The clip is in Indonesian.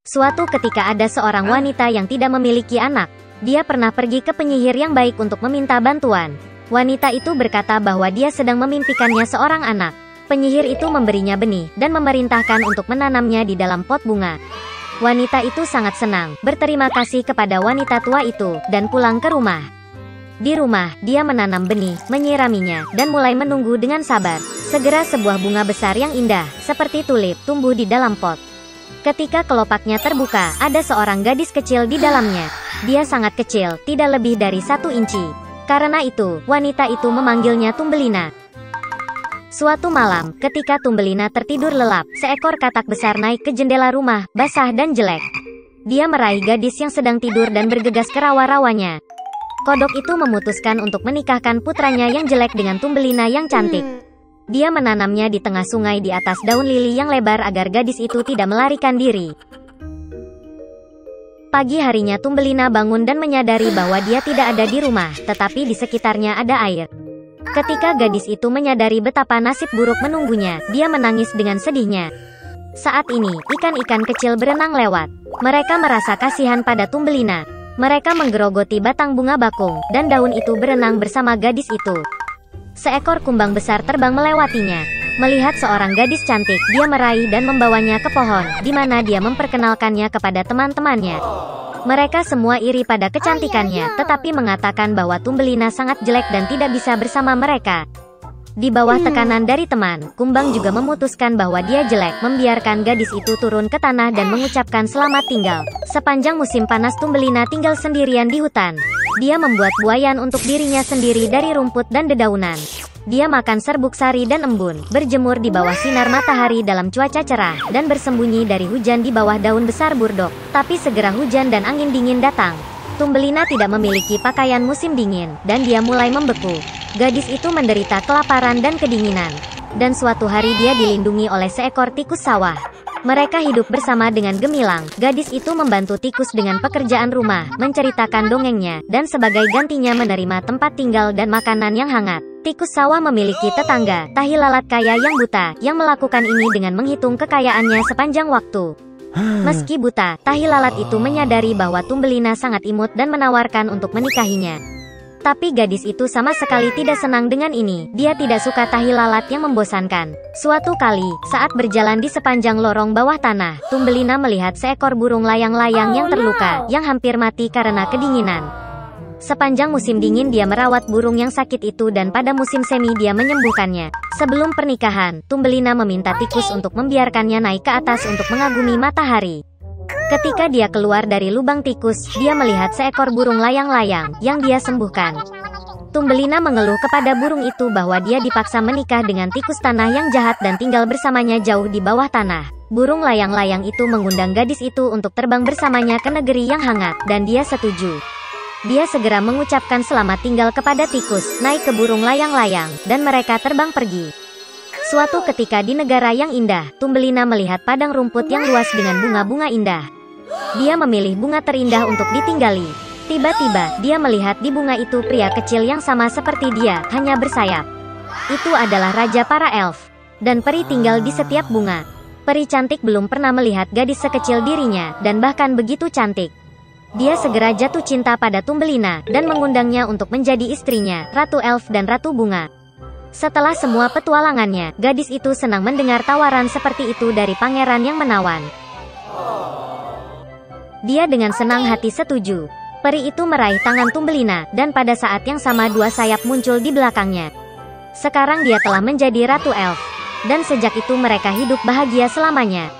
Suatu ketika ada seorang wanita yang tidak memiliki anak. Dia pernah pergi ke penyihir yang baik untuk meminta bantuan. Wanita itu berkata bahwa dia sedang memimpikannya seorang anak. Penyihir itu memberinya benih dan memerintahkan untuk menanamnya di dalam pot bunga. Wanita itu sangat senang, berterima kasih kepada wanita tua itu, dan pulang ke rumah. Di rumah, dia menanam benih, menyiraminya, dan mulai menunggu dengan sabar. Segera sebuah bunga besar yang indah, seperti tulip, tumbuh di dalam pot. Ketika kelopaknya terbuka, ada seorang gadis kecil di dalamnya. Dia sangat kecil, tidak lebih dari 1 inci. Karena itu, wanita itu memanggilnya Tumbelina. Suatu malam, ketika Tumbelina tertidur lelap, seekor katak besar naik ke jendela rumah, basah dan jelek. Dia meraih gadis yang sedang tidur dan bergegas ke rawa-rawanya. Kodok itu memutuskan untuk menikahkan putranya yang jelek dengan Tumbelina yang cantik. Dia menanamnya di tengah sungai di atas daun lili yang lebar agar gadis itu tidak melarikan diri. Pagi harinya Tumbelina bangun dan menyadari bahwa dia tidak ada di rumah, tetapi di sekitarnya ada air. Ketika gadis itu menyadari betapa nasib buruk menunggunya, dia menangis dengan sedihnya. Saat ini, ikan-ikan kecil berenang lewat. Mereka merasa kasihan pada Tumbelina. Mereka menggerogoti batang bunga bakung, dan daun itu berenang bersama gadis itu. Seekor kumbang besar terbang melewatinya. Melihat seorang gadis cantik, dia meraih dan membawanya ke pohon, di mana dia memperkenalkannya kepada teman-temannya. Mereka semua iri pada kecantikannya, tetapi mengatakan bahwa Tumbelina sangat jelek dan tidak bisa bersama mereka. Di bawah tekanan dari teman, kumbang juga memutuskan bahwa dia jelek, membiarkan gadis itu turun ke tanah dan mengucapkan selamat tinggal. Sepanjang musim panas Tumbelina tinggal sendirian di hutan. Dia membuat buayan untuk dirinya sendiri dari rumput dan dedaunan. Dia makan serbuk sari dan embun, berjemur di bawah sinar matahari dalam cuaca cerah, dan bersembunyi dari hujan di bawah daun besar burdok. Tapi segera hujan dan angin dingin datang. Tumbelina tidak memiliki pakaian musim dingin, dan dia mulai membeku. Gadis itu menderita kelaparan dan kedinginan. Dan suatu hari dia dilindungi oleh seekor tikus sawah. Mereka hidup bersama dengan gemilang. Gadis itu membantu tikus dengan pekerjaan rumah, menceritakan dongengnya, dan sebagai gantinya menerima tempat tinggal dan makanan yang hangat. Tikus sawah memiliki tetangga, tahi lalat kaya yang buta, yang melakukan ini dengan menghitung kekayaannya sepanjang waktu. Meski buta, tahi lalat itu menyadari bahwa Tumbelina sangat imut dan menawarkan untuk menikahinya. Tapi gadis itu sama sekali tidak senang dengan ini. Dia tidak suka tahi lalat yang membosankan. Suatu kali, saat berjalan di sepanjang lorong bawah tanah, Tumbelina melihat seekor burung layang-layang yang terluka, yang hampir mati karena kedinginan. Sepanjang musim dingin dia merawat burung yang sakit itu dan pada musim semi dia menyembuhkannya. Sebelum pernikahan, Tumbelina meminta tikus untuk membiarkannya naik ke atas untuk mengagumi matahari. Ketika dia keluar dari lubang tikus, dia melihat seekor burung layang-layang yang dia sembuhkan. Tumbelina mengeluh kepada burung itu bahwa dia dipaksa menikah dengan tikus tanah yang jahat dan tinggal bersamanya jauh di bawah tanah. Burung layang-layang itu mengundang gadis itu untuk terbang bersamanya ke negeri yang hangat, dan dia setuju. Dia segera mengucapkan selamat tinggal kepada tikus, naik ke burung layang-layang, dan mereka terbang pergi. Suatu ketika di negara yang indah, Tumbelina melihat padang rumput yang luas dengan bunga-bunga indah. Dia memilih bunga terindah untuk ditinggali. Tiba-tiba, dia melihat di bunga itu pria kecil yang sama seperti dia, hanya bersayap. Itu adalah raja para elf. Dan peri tinggal di setiap bunga. Peri cantik belum pernah melihat gadis sekecil dirinya, dan bahkan begitu cantik. Dia segera jatuh cinta pada Tumbelina, dan mengundangnya untuk menjadi istrinya, Ratu Elf dan Ratu Bunga. Setelah semua petualangannya, gadis itu senang mendengar tawaran seperti itu dari pangeran yang menawan. Dia dengan senang hati setuju. Peri itu meraih tangan Tumbelina, dan pada saat yang sama 2 sayap muncul di belakangnya. Sekarang dia telah menjadi Ratu Elf. Dan sejak itu mereka hidup bahagia selamanya.